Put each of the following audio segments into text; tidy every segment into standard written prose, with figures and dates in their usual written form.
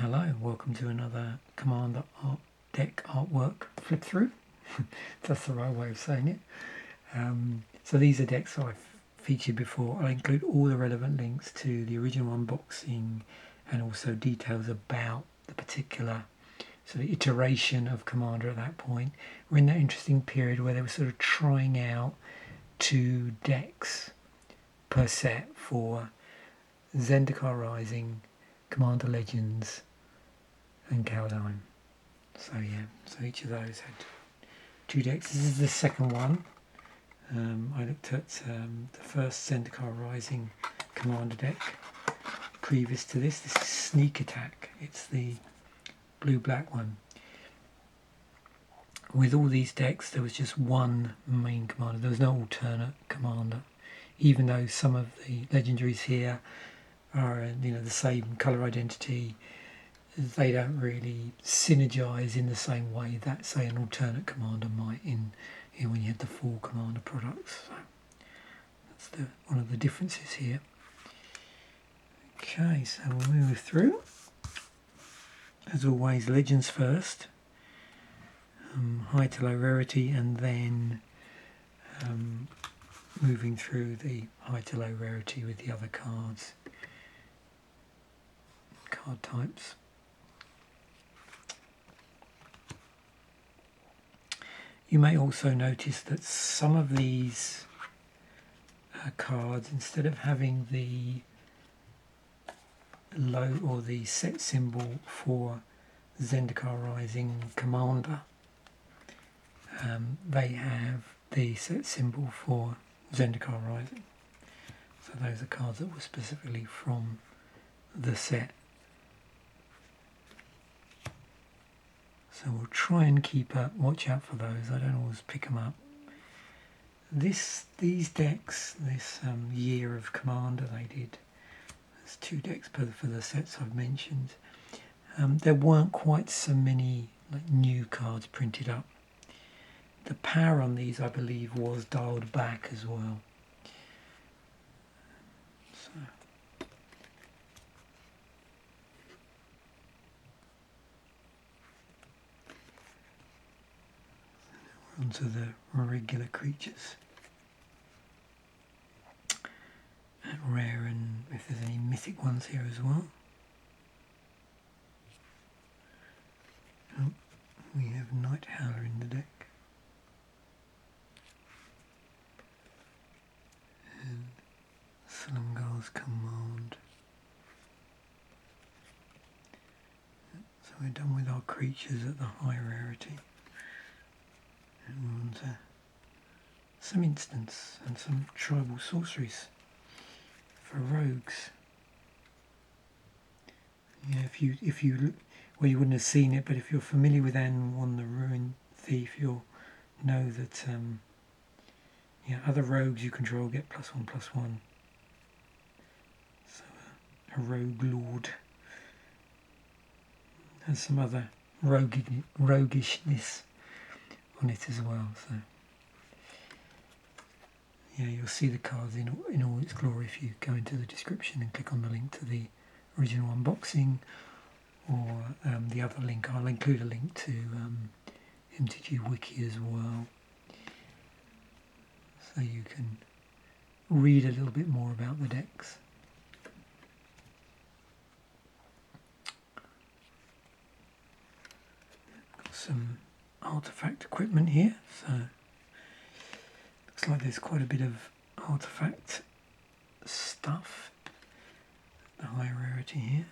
Hello, welcome to another Commander deck artwork flip through. That's the right way of saying it. So these are decks I've featured before. I include all the relevant links to the original unboxing and also details about the particular sort of iteration of Commander at that point. We're in that interesting period where they were sort of trying out 2 decks per set for Zendikar Rising, Commander Legends and Kaldheim. So yeah, so each of those had 2 decks. This is the second one. I looked at the first Zendikar Rising Commander deck previous to this. This is Sneak Attack. It's the blue-black one. With all these decks, there was just one main commander. There was no alternate commander, even though some of the legendaries here are the same colour identity. They don't really synergize in the same way that, say, an alternate commander might in when you had the full commander products. So that's one of the differences here. Okay, so we'll move through. As always, legends first, high to low rarity, and then moving through the high to low rarity with the other card types. You may also notice that some of these cards, instead of having the low or the set symbol for Zendikar Rising Commander, they have the set symbol for Zendikar Rising. So those are cards that were specifically from the set. So we'll try and watch out for those. I don't always pick them up. These decks, this year of Commander they did, there's 2 decks for the sets I've mentioned. There weren't quite so many new cards printed up. The power on these, I believe, was dialed back as well. So onto the regular creatures. And rare, and if there's any mythic ones here as well. Oh, we have Night Howler in the deck. And Slumgar's Command. So we're done with our creatures at the high rarity. And we're on to some instants and some tribal sorceries for rogues. Yeah, if you look, well, you wouldn't have seen it, but if you're familiar with Anne the Ruin Thief, you'll know that other rogues you control get +1/+1. So a rogue lord has some other roguishness on it as well. So yeah, you'll see the cards in all its glory if you go into the description and click on the link to the original unboxing, or the other link. I'll include a link to MTG Wiki as well, so you can read a little bit more about the decks. Got some artifact equipment here, so looks like there's quite a bit of artifact stuff. The high rarity here.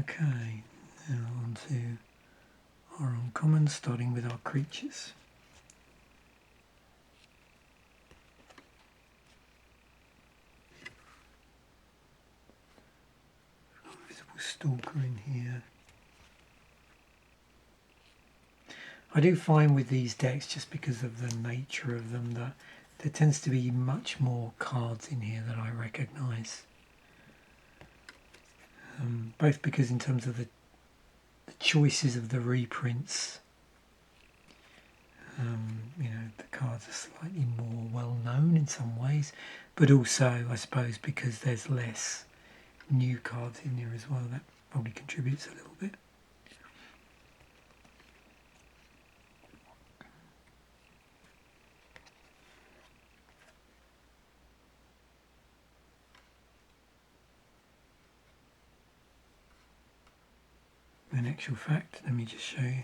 Okay, now on to our uncommon, starting with our creatures. Visible Stalker in here. I do find with these decks, just because of the nature of them, that there tends to be much more cards in here that I recognise. Both because in terms of the choices of the reprints, the cards are slightly more well known in some ways, but also I suppose because there's less new cards in there as well. That probably contributes a little bit. In actual fact, let me just show you.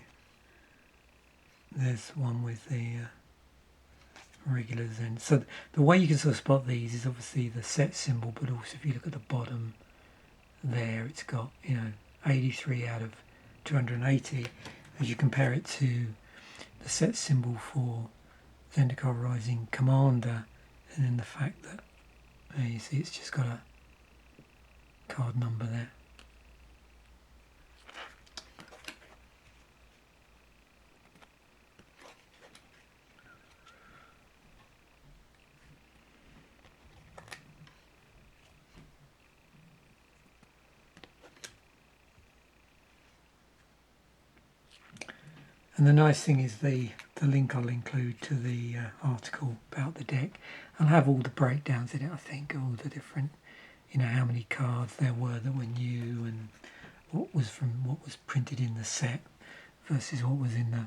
There's one with the regular Zen. So the way you can sort of spot these is obviously the set symbol, but also if you look at the bottom there, it's got, you know, 83 out of 280. As you compare it to the set symbol for Zendikar Rising Commander, and then the fact that you see it's just got a card number there. And the nice thing is the link I'll include to the article about the deck. I'll have all the breakdowns in it, I think, all the different, you know, how many cards there were that were new and what was printed in the set versus what was in the,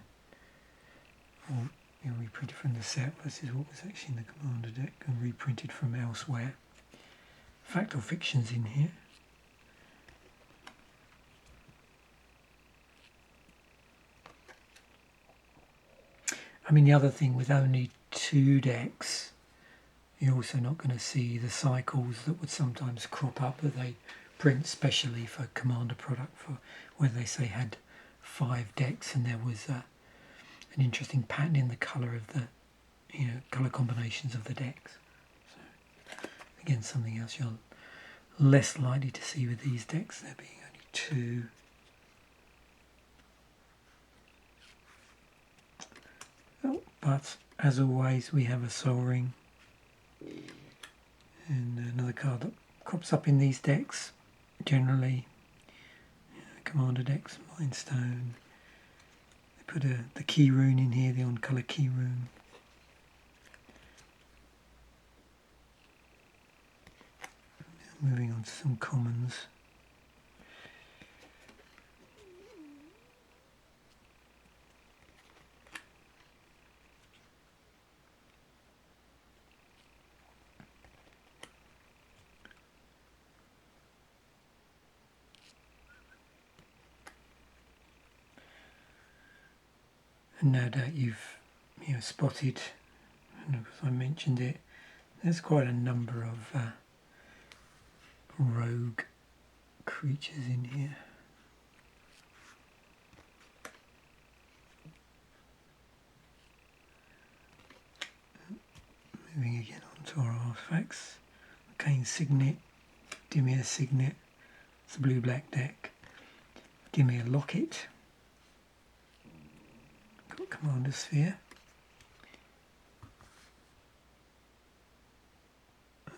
or, you know, reprinted from the set versus what was actually in the Commander deck and reprinted from elsewhere. Fact or fiction's in here. I mean, the other thing, with only 2 decks, you're also not going to see the cycles that would sometimes crop up that they print specially for Commander product, for where they say had 5 decks and there was an interesting pattern in the colour of the, you know, colour combinations of the decks. So again, something else you're less likely to see with these decks, there being only 2. But as always, we have a Soul Ring and another card that crops up in these decks generally. Commander decks, Mind Stone. They put the key rune in here, the on-colour key rune. Now moving on to some commons. And no doubt you've, you know, spotted, and as I mentioned it, there's quite a number of rogue creatures in here. Moving again on to our artifacts. Arcane Signet, Dimir Signet, it's a blue-black deck. Dimir Locket. Got Commander Sphere.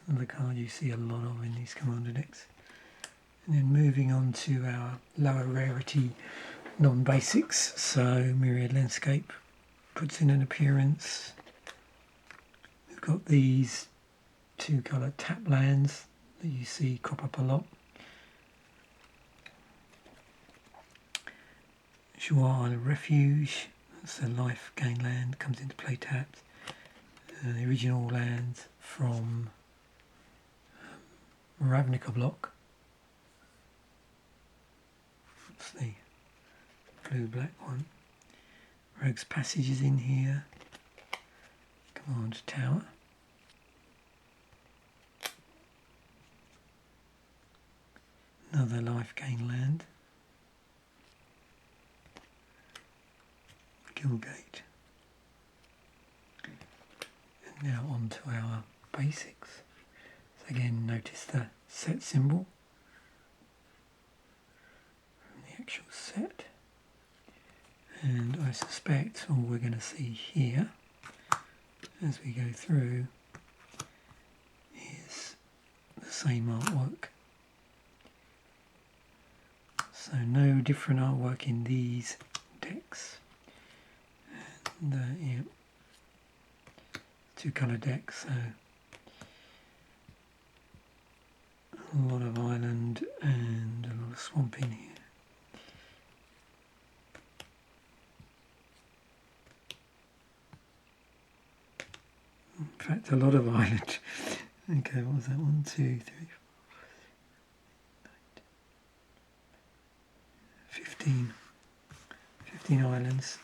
Another card you see a lot of in these Commander decks. And then moving on to our lower rarity non-basics. So Myriad Landscape puts in an appearance. We've got these 2-colour tap lands that you see crop up a lot. Shuar Refuge, that's a life gain land, comes into play tapped. The original land from Ravnica block. That's the blue-black one. Rogue's Passage is in here. Command Tower. Another life gain land. Gilgate. And now on to our basics. So again, notice the set symbol from the actual set. And I suspect all we're going to see here as we go through is the same artwork. So no different artwork in these decks. And yeah, 2-colour decks, so A lot of island and a lot of swamp in here. In fact, a lot of island. Okay, what was that? 1, 2, 3, 4, 15. 15 islands.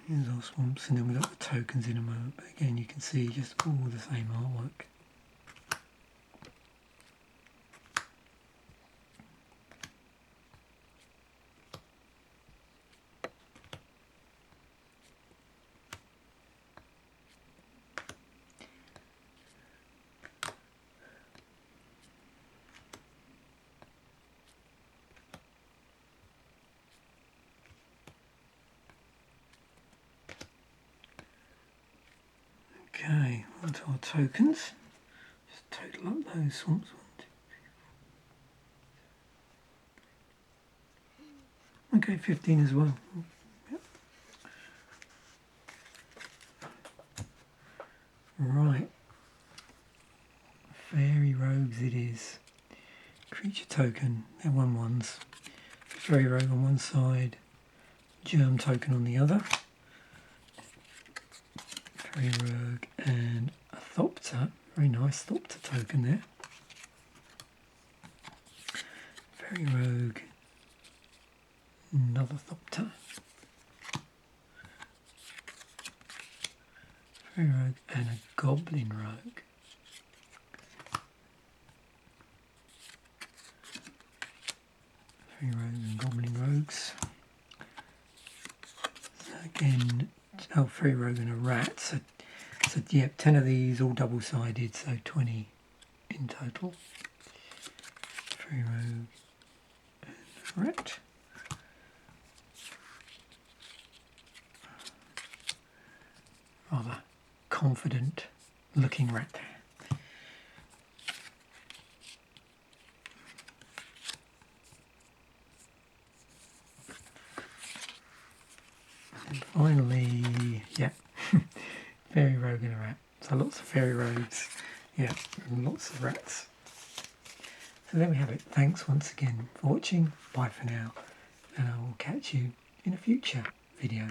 Here's our swamps, and then we've got the tokens in a moment. But again, you can see just all the same artwork. Okay, onto our tokens. Just total up those swamps. 1, 2, 3. Okay, 15 as well. Yep. Right. Fairy rogues it is. Creature token, they're 1/1s. Fairy rogue on one side, germ token on the other. Fairy rogue and a Thopter, very nice Thopter token there. Fairy rogue, another Thopter. Fairy rogue and a Goblin rogue. Fairy rogue and Goblin rogues. So again, oh, Fairy rogue and a rat. So yeah, 10 of these, all double-sided, so 20 in total. Fairy rogue and a rat. Rather confident looking rat there. And finally, yeah, fairy rogue and a rat. So lots of fairy rogues, yeah, and lots of rats. So there we have it. Thanks once again for watching. Bye for now, and I will catch you in a future video.